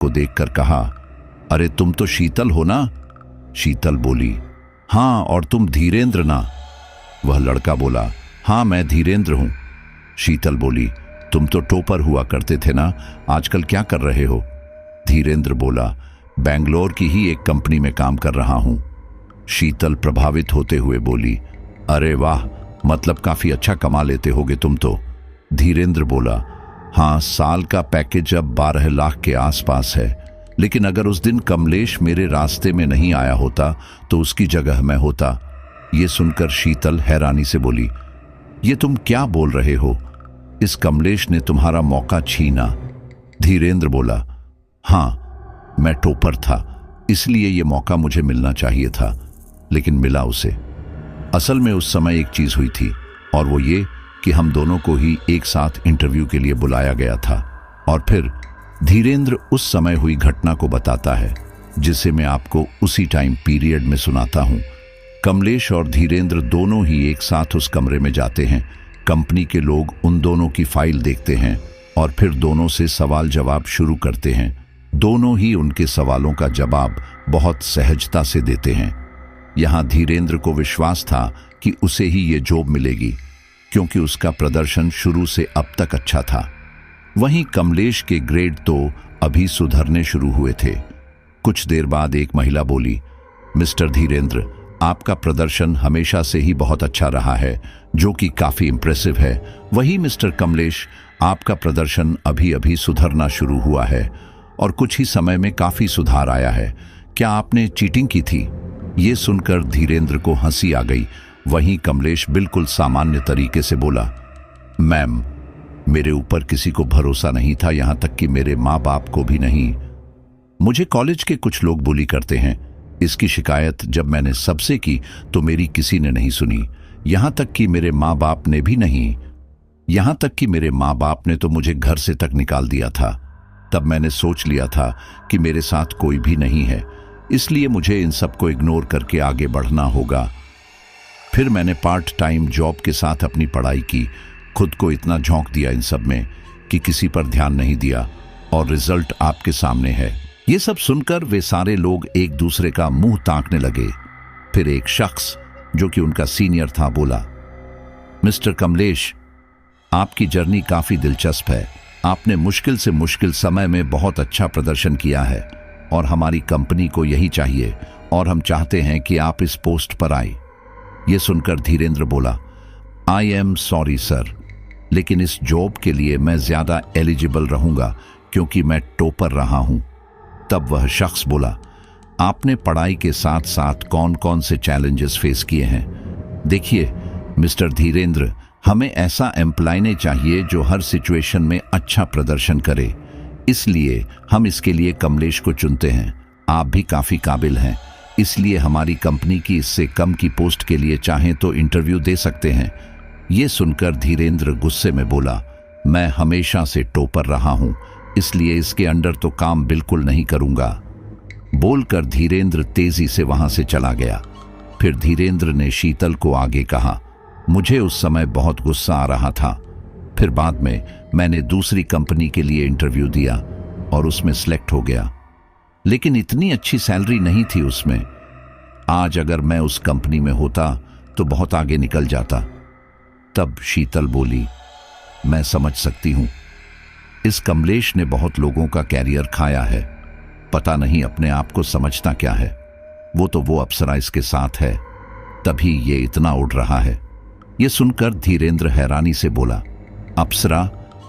को देखकर कहा, अरे तुम तो शीतल हो ना? शीतल बोली, हाँ, और तुम धीरेंद्र ना? वह लड़का बोला, हाँ मैं धीरेंद्र हूं। शीतल बोली, तुम तो टॉपर हुआ करते थे ना, आजकल क्या कर रहे हो? धीरेंद्र बोला, बेंगलोर की ही एक कंपनी में काम कर रहा हूं। शीतल प्रभावित होते हुए बोली, अरे वाह, मतलब काफी अच्छा कमा लेते होगे तुम तो। धीरेंद्र बोला, हाँ, साल का पैकेज अब 12 लाख के आसपास है, लेकिन अगर उस दिन कमलेश मेरे रास्ते में नहीं आया होता तो उसकी जगह मैं होता। ये सुनकर शीतल हैरानी से बोली, ये तुम क्या बोल रहे हो? इस कमलेश ने तुम्हारा मौका छीना। धीरेंद्र बोला, हाँ, मैं टॉपर था, इसलिए ये मौका मुझे मिलना चाहिए था, लेकिन मिला उसे। असल में उस समय एक चीज हुई थी, और वो ये कि हम दोनों को ही एक साथ इंटरव्यू के लिए बुलाया गया था। और फिर धीरेंद्र उस समय हुई घटना को बताता है, जिसे मैं आपको उसी टाइम पीरियड में सुनाता हूं। कमलेश और धीरेंद्र दोनों ही एक साथ उस कमरे में जाते हैं। कंपनी के लोग उन दोनों की फाइल देखते हैं और फिर दोनों से सवाल जवाब शुरू करते हैं। दोनों ही उनके सवालों का जवाब बहुत सहजता से देते हैं। यहां धीरेंद्र को विश्वास था कि उसे ही ये जॉब मिलेगी, क्योंकि उसका प्रदर्शन शुरू से अब तक अच्छा था। वहीं कमलेश के ग्रेड तो अभी सुधरने शुरू हुए थे। कुछ देर बाद एक महिला बोली, मिस्टर धीरेंद्र, आपका प्रदर्शन हमेशा से ही बहुत अच्छा रहा है, जो कि काफी इंप्रेसिव है। वही मिस्टर कमलेश, आपका प्रदर्शन अभी अभी सुधरना शुरू हुआ है और कुछ ही समय में काफी सुधार आया है। क्या आपने चीटिंग की थी? ये सुनकर धीरेंद्र को हंसी आ गई। वहीं कमलेश बिल्कुल सामान्य तरीके से बोला, मैम, मेरे ऊपर किसी को भरोसा नहीं था, यहां तक कि मेरे माँ बाप को भी नहीं। मुझे कॉलेज के कुछ लोग बुली करते हैं। इसकी शिकायत जब मैंने सबसे की तो मेरी किसी ने नहीं सुनी, यहां तक कि मेरे माँ बाप ने भी नहीं। यहां तक कि मेरे माँ बाप ने तो मुझे घर से तक निकाल दिया था। तब मैंने सोच लिया था कि मेरे साथ कोई भी नहीं है, इसलिए मुझे इन सबको इग्नोर करके आगे बढ़ना होगा। फिर मैंने पार्ट टाइम जॉब के साथ अपनी पढ़ाई की, खुद को इतना झोंक दिया इन सब में कि किसी पर ध्यान नहीं दिया, और रिजल्ट आपके सामने है। ये सब सुनकर वे सारे लोग एक दूसरे का मुंह ताकने लगे। फिर एक शख्स जो कि उनका सीनियर था बोला, मिस्टर कमलेश, आपकी जर्नी काफी दिलचस्प है। आपने मुश्किल से मुश्किल समय में बहुत अच्छा प्रदर्शन किया है और हमारी कंपनी को यही चाहिए, और हम चाहते हैं कि आप इस पोस्ट पर आए। ये सुनकर धीरेंद्र बोला, आई एम सॉरी सर, लेकिन इस जॉब के लिए मैं ज्यादा एलिजिबल रहूंगा क्योंकि मैं टॉपर रहा हूं। तब वह शख्स बोला, आपने पढ़ाई के साथ साथ कौन कौन से चैलेंजेस फेस किए हैं? देखिए मिस्टर धीरेंद्र, हमें ऐसा एम्प्लॉय ने चाहिए जो हर सिचुएशन में अच्छा प्रदर्शन करे, इसलिए हम इसके लिए कमलेश को चुनते हैं। आप भी काफी काबिल हैं, इसलिए हमारी कंपनी की इससे कम की पोस्ट के लिए चाहें तो इंटरव्यू दे सकते हैं। ये सुनकर धीरेंद्र गुस्से में बोला, मैं हमेशा से टॉपर रहा हूं, इसलिए इसके अंडर तो काम बिल्कुल नहीं करूंगा। बोलकर धीरेंद्र तेजी से वहां से चला गया। फिर धीरेंद्र ने शीतल को आगे कहा, मुझे उस समय बहुत गुस्सा आ रहा था। फिर बाद में मैंने दूसरी कंपनी के लिए इंटरव्यू दिया और उसमें सिलेक्ट हो गया, लेकिन इतनी अच्छी सैलरी नहीं थी उसमें। आज अगर मैं उस कंपनी में होता तो बहुत आगे निकल जाता। तब शीतल बोली, मैं समझ सकती हूं, इस कमलेश ने बहुत लोगों का कैरियर खाया है, पता नहीं अपने आप को समझता क्या है। वो अप्सरा इसके साथ है, तभी ये इतना उड़ रहा है। ये सुनकर धीरेंद्र हैरानी से बोला, अप्सरा?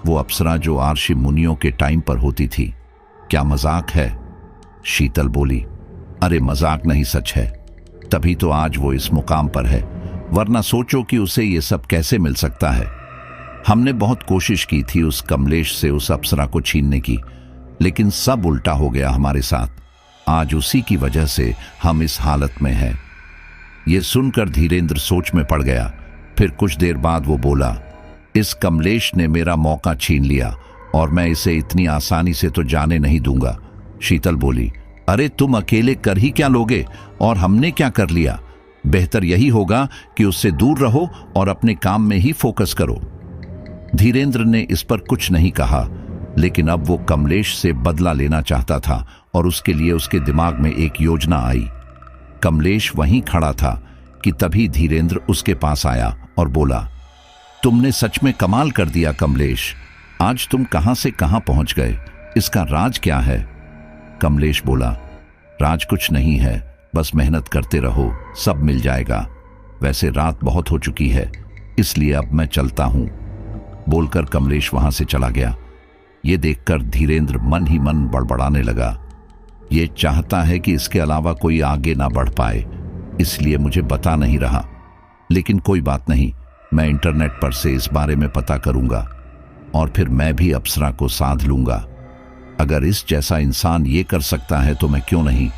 वो अप्सरा जो आर्षि मुनियों के टाइम पर होती थी? क्या मजाक है? शीतल बोली, अरे मजाक नहीं, सच है, तभी तो आज वो इस मुकाम पर है, वरना सोचो कि उसे ये सब कैसे मिल सकता है। हमने बहुत कोशिश की थी उस कमलेश से उस अप्सरा को छीनने की, लेकिन सब उल्टा हो गया हमारे साथ। आज उसी की वजह से हम इस हालत में हैं। ये सुनकर धीरेंद्र सोच में पड़ गया। फिर कुछ देर बाद वो बोला, इस कमलेश ने मेरा मौका छीन लिया और मैं इसे इतनी आसानी से तो जाने नहीं दूंगा। शीतल बोली, अरे तुम अकेले कर ही क्या लोगे, और हमने क्या कर लिया? बेहतर यही होगा कि उससे दूर रहो और अपने काम में ही फोकस करो। धीरेंद्र ने इस पर कुछ नहीं कहा, लेकिन अब वो कमलेश से बदला लेना चाहता था और उसके लिए उसके दिमाग में एक योजना आई। कमलेश वहीं खड़ा था कि तभी धीरेंद्र उसके पास आया और बोला, तुमने सच में कमाल कर दिया कमलेश, आज तुम कहां से कहां पहुंच गए, इसका राज क्या है? कमलेश बोला, राज कुछ नहीं है, बस मेहनत करते रहो, सब मिल जाएगा। वैसे रात बहुत हो चुकी है, इसलिए अब मैं चलता हूं। बोलकर कमलेश वहां से चला गया। ये देखकर धीरेंद्र मन ही मन बड़बड़ाने लगा। ये चाहता है कि इसके अलावा कोई आगे ना बढ़ पाए, इसलिए मुझे बता नहीं रहा। लेकिन कोई बात नहीं, मैं इंटरनेट पर से इस बारे में पता करूंगा और फिर मैं भी अप्सरा को साध लूंगा। अगर इस जैसा इंसान ये कर सकता है तो मैं क्यों नहीं।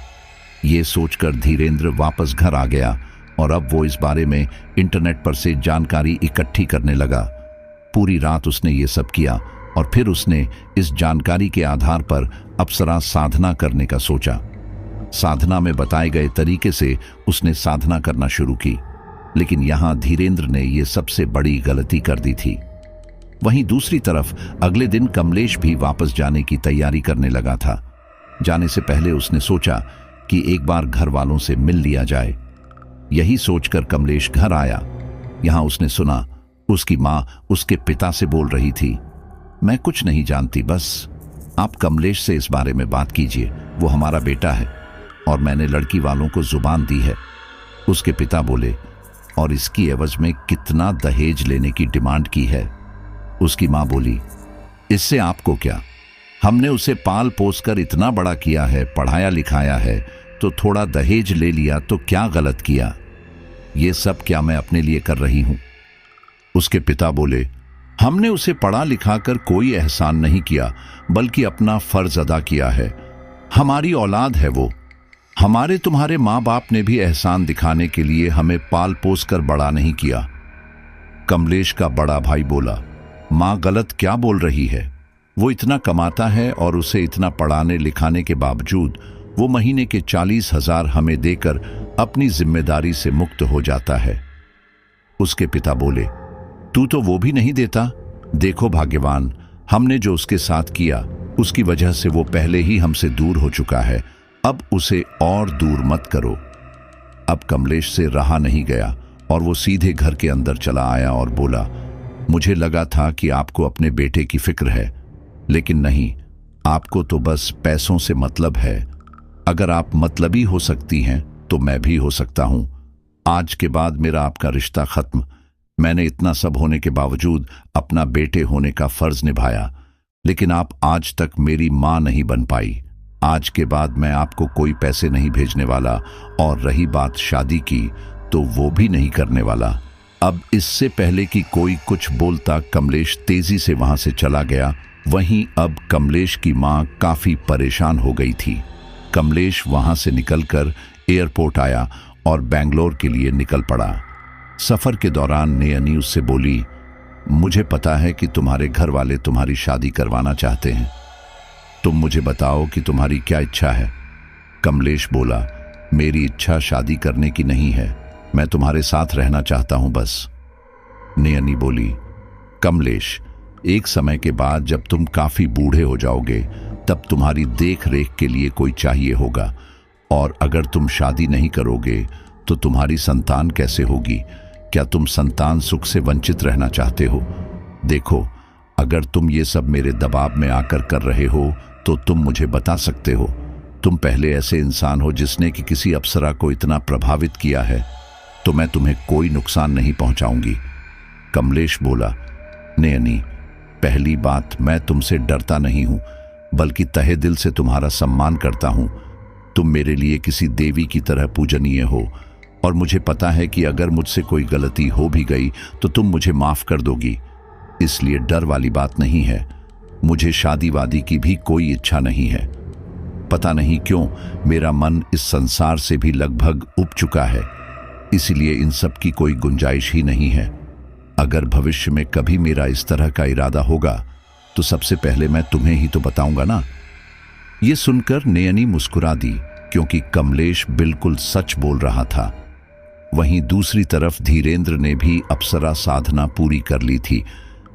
ये सोचकर धीरेंद्र वापस घर आ गया और अब वो इस बारे में इंटरनेट पर से जानकारी इकट्ठी करने लगा। पूरी रात उसने ये सब किया और फिर उसने इस जानकारी के आधार पर अप्सरा साधना करने का सोचा। साधना में बताए गए तरीके से उसने साधना करना शुरू की, लेकिन यहां धीरेंद्र ने यह सबसे बड़ी गलती कर दी थी। वहीं दूसरी तरफ अगले दिन कमलेश भी वापस जाने की तैयारी करने लगा था। जाने से पहले उसने सोचा कि एक बार घर वालों से मिल लिया जाए। यही सोचकर कमलेश घर आया। यहां उसने सुना उसकी मां उसके पिता से बोल रही थी, मैं कुछ नहीं जानती, बस आप कमलेश से इस बारे में बात कीजिए, वो हमारा बेटा है और मैंने लड़की वालों को जुबान दी है। उसके पिता बोले, और इसकी एवज में कितना दहेज लेने की डिमांड की है? उसकी मां बोली, इससे आपको क्या, हमने उसे पाल पोस कर इतना बड़ा किया है, पढ़ाया लिखाया है, तो थोड़ा दहेज ले लिया तो क्या गलत किया? ये सब क्या मैं अपने लिए कर रही हूं? उसके पिता बोले, हमने उसे पढ़ा लिखा कर कोई एहसान नहीं किया, बल्कि अपना फर्ज अदा किया है। हमारी औलाद है वो। हमारे तुम्हारे माँ बाप ने भी एहसान दिखाने के लिए हमें पाल पोस कर बड़ा नहीं किया। कमलेश का बड़ा भाई बोला, माँ गलत क्या बोल रही है? वो इतना कमाता है और उसे इतना पढ़ाने लिखाने के बावजूद वो महीने के 40,000 हमें देकर अपनी जिम्मेदारी से मुक्त हो जाता है। उसके पिता बोले, तू तो वो भी नहीं देता। देखो भाग्यवान, हमने जो उसके साथ किया उसकी वजह से वो पहले ही हमसे दूर हो चुका है, अब उसे और दूर मत करो। अब कमलेश से रहा नहीं गया और वो सीधे घर के अंदर चला आया और बोला, मुझे लगा था कि आपको अपने बेटे की फिक्र है, लेकिन नहीं, आपको तो बस पैसों से मतलब है। अगर आप मतलबी हो सकती हैं तो मैं भी हो सकता हूं। आज के बाद मेरा आपका रिश्ता खत्म। मैंने इतना सब होने के बावजूद अपना बेटे होने का फर्ज निभाया, लेकिन आप आज तक मेरी मां नहीं बन पाई। आज के बाद मैं आपको कोई पैसे नहीं भेजने वाला, और रही बात शादी की तो वो भी नहीं करने वाला। अब इससे पहले कि कोई कुछ बोलता कमलेश तेजी से वहां से चला गया। वहीं अब कमलेश की मां काफी परेशान हो गई थी। कमलेश वहां से निकलकर एयरपोर्ट आया और बेंगलोर के लिए निकल पड़ा। सफर के दौरान नयनी उससे बोली, मुझे पता है कि तुम्हारे घर वाले तुम्हारी शादी करवाना चाहते हैं, तुम मुझे बताओ कि तुम्हारी क्या इच्छा है। कमलेश बोला, मेरी इच्छा शादी करने की नहीं है, मैं तुम्हारे साथ रहना चाहता हूं बस। नयनी बोली, कमलेश, एक समय के बाद जब तुम काफी बूढ़े हो जाओगे तब तुम्हारी देख रेख के लिए कोई चाहिए होगा, और अगर तुम शादी नहीं करोगे तो तुम्हारी संतान कैसे होगी? क्या तुम संतान सुख से वंचित रहना चाहते हो? देखो, अगर तुम ये सब मेरे दबाव में आकर कर रहे हो तो तुम मुझे बता सकते हो। तुम पहले ऐसे इंसान हो जिसने कि किसी अप्सरा को इतना प्रभावित किया है, तो मैं तुम्हें कोई नुकसान नहीं पहुंचाऊंगी। कमलेश बोला, नयनी, पहली बात, मैं तुमसे डरता नहीं हूं, बल्कि तहे दिल से तुम्हारा सम्मान करता हूं। तुम मेरे लिए किसी देवी की तरह पूजनीय हो, और मुझे पता है कि अगर मुझसे कोई गलती हो भी गई तो तुम मुझे माफ कर दोगी, इसलिए डर वाली बात नहीं है। मुझे शादी वादी की भी कोई इच्छा नहीं है। पता नहीं क्यों मेरा मन इस संसार से भी लगभग उब चुका है, इसीलिए इन सब की कोई गुंजाइश ही नहीं है। अगर भविष्य में कभी मेरा इस तरह का इरादा होगा तो सबसे पहले मैं तुम्हें ही तो बताऊंगा ना। ये सुनकर नयनी मुस्कुरा दी, क्योंकि कमलेश बिल्कुल सच बोल रहा था। वहीं दूसरी तरफ धीरेंद्र ने भी अप्सरा साधना पूरी कर ली थी,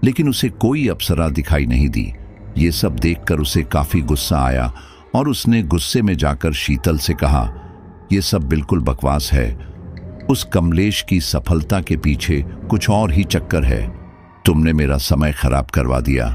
लेकिन उसे कोई अप्सरा दिखाई नहीं दी। ये सब देखकर उसे काफी गुस्सा आया और उसने गुस्से में जाकर शीतल से कहा, यह सब बिल्कुल बकवास है। उस कमलेश की सफलता के पीछे कुछ और ही चक्कर है। तुमने मेरा समय खराब करवा दिया।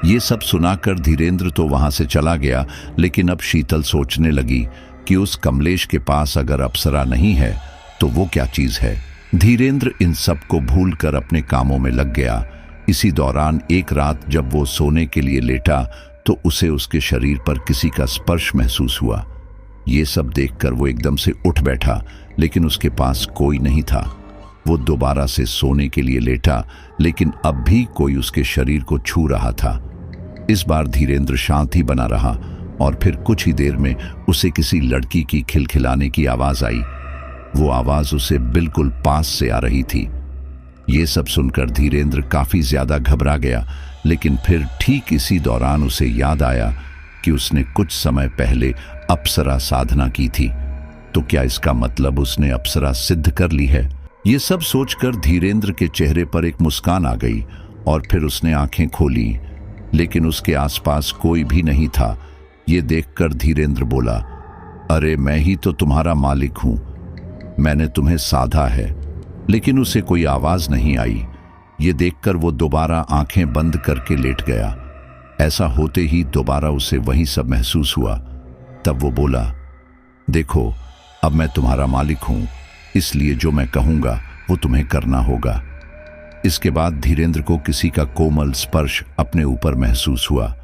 ये सब सुनाकर धीरेंद्र तो वहां से चला गया, लेकिन अब शीतल सोचने लगी कि उस कमलेश के पास अगर अप्सरा नहीं है तो वो क्या चीज है। धीरेंद्र इन सब को भूलकर अपने कामों में लग गया। इसी दौरान एक रात जब वो सोने के लिए लेटा तो उसे उसके शरीर पर किसी का स्पर्श महसूस हुआ। ये सब देखकर वो एकदम से उठ बैठा, लेकिन उसके पास कोई नहीं था। वो दोबारा से सोने के लिए लेटा, लेकिन अब भी कोई उसके शरीर को छू रहा था। इस बार धीरेंद्र शांत ही बना रहा और फिर कुछ ही देर में उसे किसी लड़की की खिलखिलाने की आवाज आई। वो आवाज उसे बिल्कुल पास से आ रही थी। ये सब सुनकर धीरेंद्र काफी ज्यादा घबरा गया, लेकिन फिर ठीक इसी दौरान उसे याद आया कि उसने कुछ समय पहले अप्सरा साधना की थी। तो क्या इसका मतलब उसने अप्सरा सिद्ध कर ली है? ये सब सोचकर धीरेंद्र के चेहरे पर एक मुस्कान आ गई और फिर उसने आंखें खोली, लेकिन उसके आसपास कोई भी नहीं था। ये देखकर धीरेंद्र बोला, अरे मैं ही तो तुम्हारा मालिक हूं, मैंने तुम्हें साधा है। लेकिन उसे कोई आवाज नहीं आई। ये देखकर वो दोबारा आंखें बंद करके लेट गया। ऐसा होते ही दोबारा उसे वही सब महसूस हुआ। तब वो बोला, देखो अब मैं तुम्हारा मालिक हूं, इसलिए जो मैं कहूंगा वो तुम्हें करना होगा। इसके बाद धीरेंद्र को किसी का कोमल स्पर्श अपने ऊपर महसूस हुआ।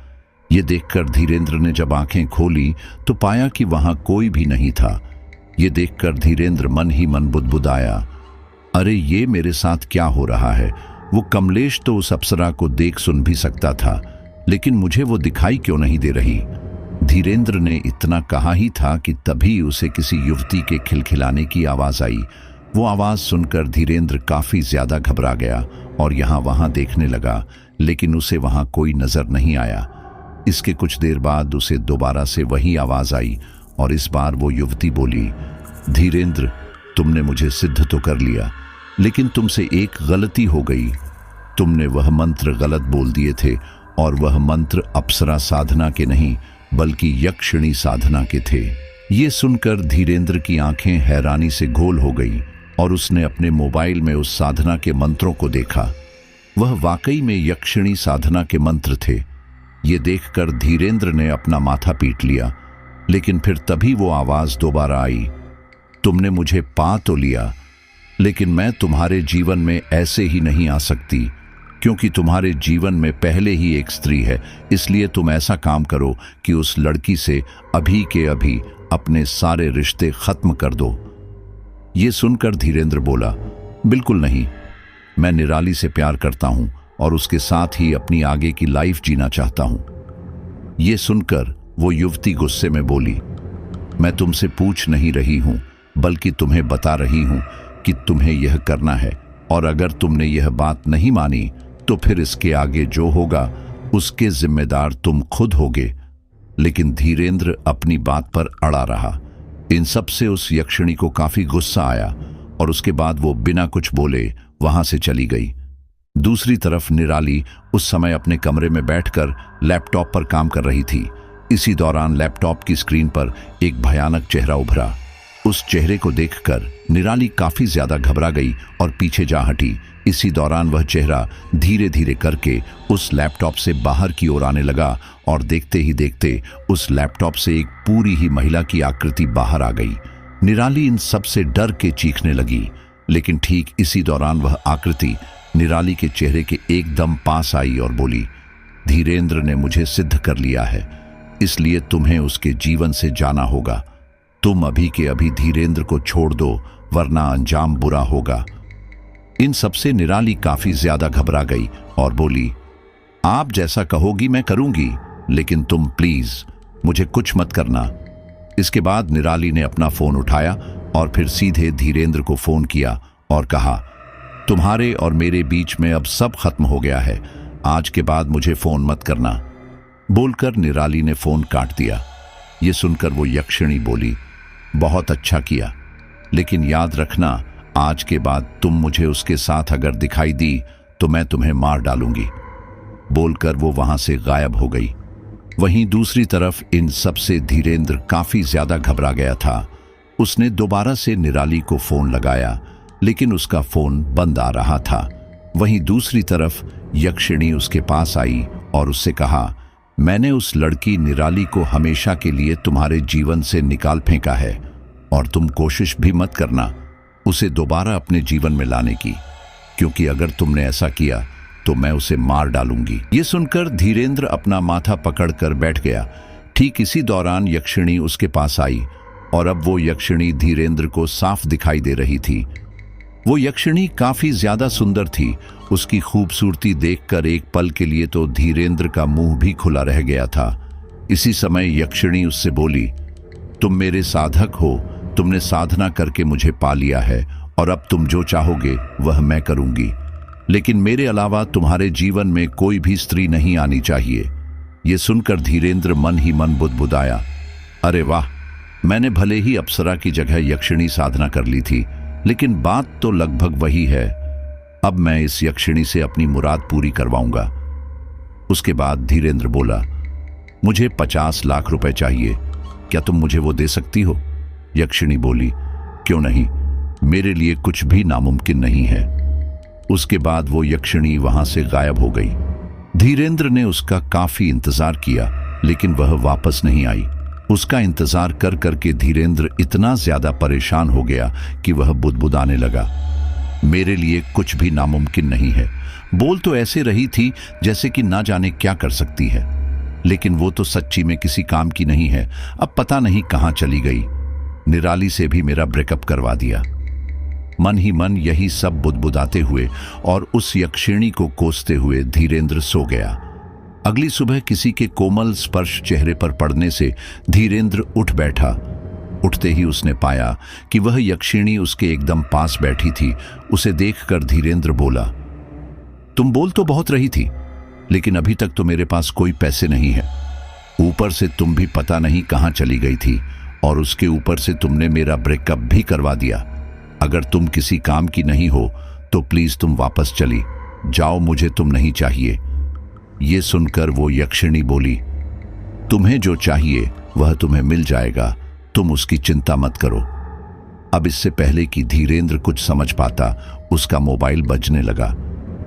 ये देखकर धीरेंद्र ने जब आंखें खोली तो पाया कि वहां कोई भी नहीं था। ये देखकर धीरेंद्र मन ही मन बुदबुदाया, अरे ये मेरे साथ क्या हो रहा है? वो कमलेश तो उस अप्सरा को देख सुन भी सकता था, लेकिन मुझे वो दिखाई क्यों नहीं दे रही? धीरेंद्र ने इतना कहा ही था कि तभी उसे किसी युवती के खिलखिलाने की आवाज आई। वो आवाज सुनकर धीरेंद्र काफी ज्यादा घबरा गया और यहाँ वहां देखने लगा, लेकिन उसे वहां कोई नजर नहीं आया। इसके कुछ देर बाद उसे दोबारा से वही आवाज आई और इस बार वो युवती बोली, धीरेंद्र तुमने मुझे सिद्ध तो कर लिया, लेकिन तुमसे एक गलती हो गई। तुमने वह मंत्र गलत बोल दिए थे और वह मंत्र अप्सरा साधना के नहीं बल्कि यक्षिणी साधना के थे। ये सुनकर धीरेंद्र की आंखें हैरानी से गोल हो गई और उसने अपने मोबाइल में उस साधना के मंत्रों को देखा। वह वाकई में यक्षिणी साधना के मंत्र थे। ये देखकर धीरेंद्र ने अपना माथा पीट लिया, लेकिन फिर तभी वो आवाज दोबारा आई, तुमने मुझे पा तो लिया, लेकिन मैं तुम्हारे जीवन में ऐसे ही नहीं आ सकती, क्योंकि तुम्हारे जीवन में पहले ही एक स्त्री है। इसलिए तुम ऐसा काम करो कि उस लड़की से अभी के अभी अपने सारे रिश्ते खत्म कर दो। ये सुनकर धीरेंद्र बोला, बिल्कुल नहीं, मैं निराली से प्यार करता हूं और उसके साथ ही अपनी आगे की लाइफ जीना चाहता हूं। ये सुनकर वो युवती गुस्से में बोली, मैं तुमसे पूछ नहीं रही हूं, बल्कि तुम्हें बता रही हूं कि तुम्हें यह करना है, और अगर तुमने यह बात नहीं मानी तो फिर इसके आगे जो होगा उसके जिम्मेदार तुम खुद होगे। लेकिन धीरेंद्र अपनी बात पर अड़ा रहा। इन सब से उस यक्षिणी को काफी गुस्सा आया और उसके बाद वो बिना कुछ बोले वहां से चली गई। दूसरी तरफ निराली उस समय अपने कमरे में बैठकर लैपटॉप पर काम कर रही थी। इसी दौरान लैपटॉप की स्क्रीन पर एक भयानक चेहरा उभरा। उस चेहरे को देखकर निराली काफी ज्यादा घबरा गई और पीछे जा हटी। इसी दौरान वह चेहरा धीरे धीरे करके उस लैपटॉप से बाहर की ओर आने लगा और देखते ही देखते उस लैपटॉप से एक पूरी ही महिला की आकृति बाहर आ गई। निराली इन सब से डर के चीखने लगी, लेकिन ठीक इसी दौरान वह आकृति निराली के चेहरे के एकदम पास आई और बोली, धीरेंद्र ने मुझे सिद्ध कर लिया है, इसलिए तुम्हें उसके जीवन से जाना होगा। तुम अभी के अभी धीरेंद्र को छोड़ दो, वरना अंजाम बुरा होगा। इन सबसे निराली काफी ज्यादा घबरा गई और बोली, आप जैसा कहोगी मैं करूंगी, लेकिन तुम प्लीज मुझे कुछ मत करना। इसके बाद निराली ने अपना फोन उठाया और फिर सीधे धीरेंद्र को फोन किया और कहा, तुम्हारे और मेरे बीच में अब सब खत्म हो गया है, आज के बाद मुझे फोन मत करना। बोलकर निराली ने फोन काट दिया। ये सुनकर वो यक्षिणी बोली, बहुत अच्छा किया, लेकिन याद रखना, आज के बाद तुम मुझे उसके साथ अगर दिखाई दी तो मैं तुम्हें मार डालूंगी। बोलकर वो वहां से गायब हो गई। वहीं दूसरी तरफ इन सब से धीरेंद्र काफी ज्यादा घबरा गया था। उसने दोबारा से निराली को फोन लगाया, लेकिन उसका फोन बंद आ रहा था। वहीं दूसरी तरफ यक्षिणी उसके पास आई और उससे कहा, मैंने उस लड़की निराली को हमेशा के लिए तुम्हारे जीवन से निकाल फेंका है और तुम कोशिश भी मत करना उसे दोबारा अपने जीवन में लाने की, क्योंकि अगर तुमने ऐसा किया तो मैं उसे मार डालूंगी। ये सुनकर धीरेंद्र अपना माथा पकड़कर बैठ गया। ठीक इसी दौरान यक्षिणी उसके पास आई और अब वो यक्षिणी धीरेंद्र को साफ दिखाई दे रही थी। वो यक्षिणी काफी ज्यादा सुंदर थी। उसकी खूबसूरती देखकर एक पल के लिए तो धीरेंद्र का मुंह भी खुला रह गया था। इसी समय यक्षिणी उससे बोली, तुम मेरे साधक हो, तुमने साधना करके मुझे पा लिया है और अब तुम जो चाहोगे वह मैं करूंगी, लेकिन मेरे अलावा तुम्हारे जीवन में कोई भी स्त्री नहीं आनी चाहिए। ये सुनकर धीरेंद्र मन ही मन बुदबुदाया, अरे वाह, मैंने भले ही अप्सरा की जगह यक्षिणी साधना कर ली थी, लेकिन बात तो लगभग वही है। अब मैं इस यक्षिणी से अपनी मुराद पूरी करवाऊंगा। उसके बाद धीरेंद्र बोला, मुझे 50 लाख रुपए चाहिए, क्या तुम मुझे वो दे सकती हो? यक्षिणी बोली, क्यों नहीं, मेरे लिए कुछ भी नामुमकिन नहीं है। उसके बाद वो यक्षिणी वहां से गायब हो गई। धीरेंद्र ने उसका काफी इंतजार किया, लेकिन वह वापस नहीं आई। उसका इंतजार कर करके धीरेंद्र इतना ज्यादा परेशान हो गया कि वह बुदबुदाने लगा, मेरे लिए कुछ भी नामुमकिन नहीं है। बोल तो ऐसे रही थी जैसे कि ना जाने क्या कर सकती है, लेकिन वो तो सच्ची में किसी काम की नहीं है। अब पता नहीं कहां चली गई। निराली से भी मेरा ब्रेकअप करवा दिया। मन ही मन यही सब बुदबुदाते हुए और उस यक्षिणी को कोसते हुए धीरेंद्र सो गया। अगली सुबह किसी के कोमल स्पर्श चेहरे पर पड़ने से धीरेंद्र उठ बैठा। उठते ही उसने पाया कि वह यक्षिणी उसके एकदम पास बैठी थी। उसे देखकर धीरेंद्र बोला, तुम बोल तो बहुत रही थी, लेकिन अभी तक तो मेरे पास कोई पैसे नहीं है। ऊपर से तुम भी पता नहीं कहां चली गई थी और उसके ऊपर से तुमने मेरा ब्रेकअप भी करवा दिया। अगर तुम किसी काम की नहीं हो तो प्लीज तुम वापस चली जाओ, मुझे तुम नहीं चाहिए। ये सुनकर वो यक्षिणी बोली, तुम्हें जो चाहिए वह तुम्हें मिल जाएगा, तुम उसकी चिंता मत करो। अब इससे पहले कि धीरेंद्र कुछ समझ पाता, उसका मोबाइल बजने लगा।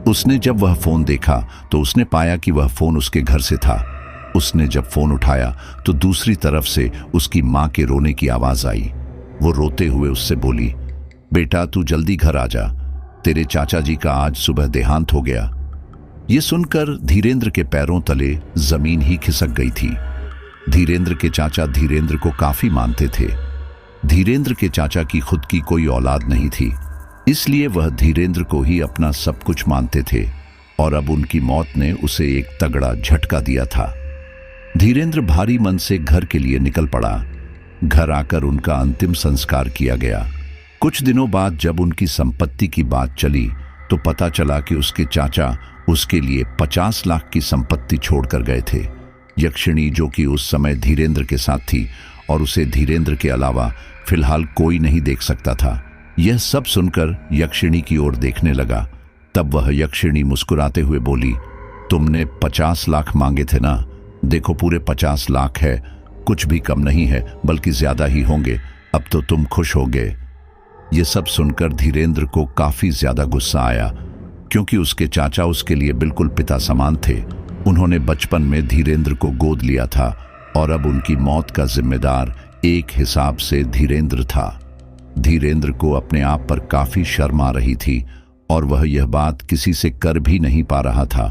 उसने जब वह फोन देखा तो उसने पाया कि वह फोन उसके घर से था। उसने जब फोन उठाया तो दूसरी तरफ से उसकी मां के रोने की आवाज आई। वो रोते हुए उससे बोली, बेटा तू जल्दी घर आ जा, तेरे चाचा जी का आज सुबह देहांत हो गया। ये सुनकर धीरेंद्र के पैरों तले जमीन ही खिसक गई थी। धीरेंद्र के चाचा धीरेंद्र को काफी मानते थे। धीरेंद्र के चाचा की खुद की कोई औलाद नहीं थी, इसलिए वह धीरेंद्र को ही अपना सब कुछ मानते थे और अब उनकी मौत ने उसे एक तगड़ा झटका दिया था। धीरेंद्र भारी मन से घर के लिए निकल पड़ा। घर आकर उनका अंतिम संस्कार किया गया। कुछ दिनों बाद जब उनकी संपत्ति की बात चली तो पता चला कि उसके चाचा उसके लिए 50 लाख की संपत्ति छोड़कर गए थे। यक्षिणी जो कि उस समय धीरेंद्र के साथ थी और उसे धीरेंद्र के अलावा फिलहाल कोई नहीं देख सकता था। यह सब सुनकर यक्षिणी की ओर देखने लगा। तब वह यक्षिणी मुस्कुराते हुए बोली, तुमने 50 लाख मांगे थे ना, देखो पूरे 50 लाख है, कुछ भी कम नहीं है बल्कि ज्यादा ही होंगे। अब तो तुम खुश हो गए। ये सब सुनकर धीरेंद्र को काफी ज्यादा गुस्सा आया, क्योंकि उसके चाचा उसके लिए बिल्कुल पिता समान थे। उन्होंने बचपन में धीरेंद्र को गोद लिया था और अब उनकी मौत का जिम्मेदार एक हिसाब से धीरेंद्र था। धीरेंद्र को अपने आप पर काफी शर्म आ रही थी और वह यह बात किसी से कर भी नहीं पा रहा था।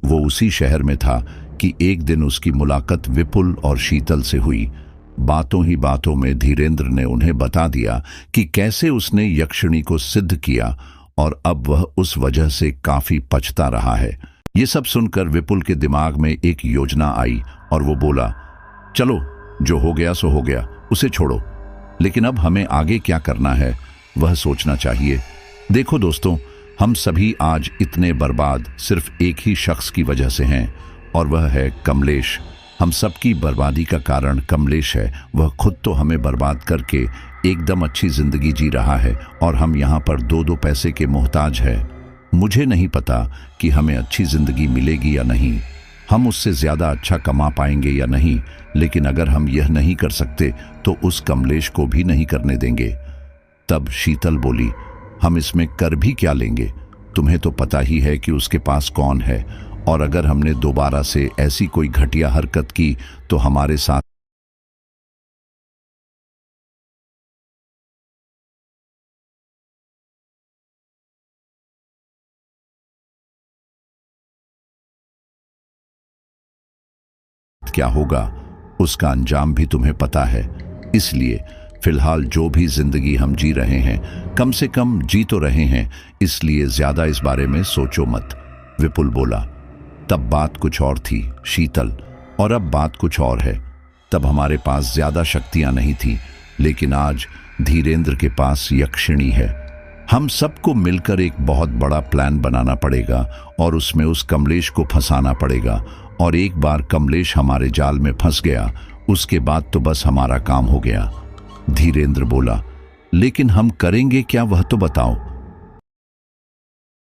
वो उसी शहर में था कि एक दिन उसकी मुलाकात विपुल और शीतल से हुई। बातों ही बातों में धीरेंद्र ने उन्हें बता दिया कि कैसे उसने यक्षिणी को सिद्ध किया और अब वह उस वजह से काफी पछता रहा है। ये सब सुनकर विपुल के दिमाग में एक योजना आई और वो बोला, चलो जो हो गया सो हो गया, उसे छोड़ो, लेकिन अब हमें आगे क्या करना है वह सोचना चाहिए। देखो दोस्तों, हम सभी आज इतने बर्बाद सिर्फ एक ही शख्स की वजह से हैं और वह है कमलेश। हम सबकी बर्बादी का कारण कमलेश है। वह खुद तो हमें बर्बाद करके एकदम अच्छी जिंदगी जी रहा है और हम यहाँ पर दो पैसे के मोहताज हैं। मुझे नहीं पता कि हमें अच्छी जिंदगी मिलेगी या नहीं, हम उससे ज्यादा अच्छा कमा पाएंगे या नहीं, लेकिन अगर हम यह नहीं कर सकते तो उस कमलेश को भी नहीं करने देंगे। तब शीतल बोली, हम इसमें कर भी क्या लेंगे? तुम्हें तो पता ही है कि उसके पास कौन है, और अगर हमने दोबारा से ऐसी कोई घटिया हरकत की तो हमारे साथ क्या होगा उसका अंजाम भी तुम्हें पता है। इसलिए फिलहाल जो भी जिंदगी हम जी रहे हैं, कम से कम जी तो रहे हैं, इसलिए ज्यादा इस बारे में सोचो मत। विपुल बोला। तब बात कुछ और थी शीतल, और अब बात कुछ और है। तब हमारे पास ज्यादा शक्तियां नहीं थी, लेकिन आज धीरेंद्र के पास यक्षिणी है। हम सबको मिलकर एक बहुत बड़ा प्लान बनाना पड़ेगा और उसमें उस कमलेश को फंसाना पड़ेगा, और एक बार कमलेश हमारे जाल में फंस गया, उसके बाद तो बस हमारा काम हो गया। धीरेंद्र बोला, लेकिन हम करेंगे क्या, वह तो बताओ।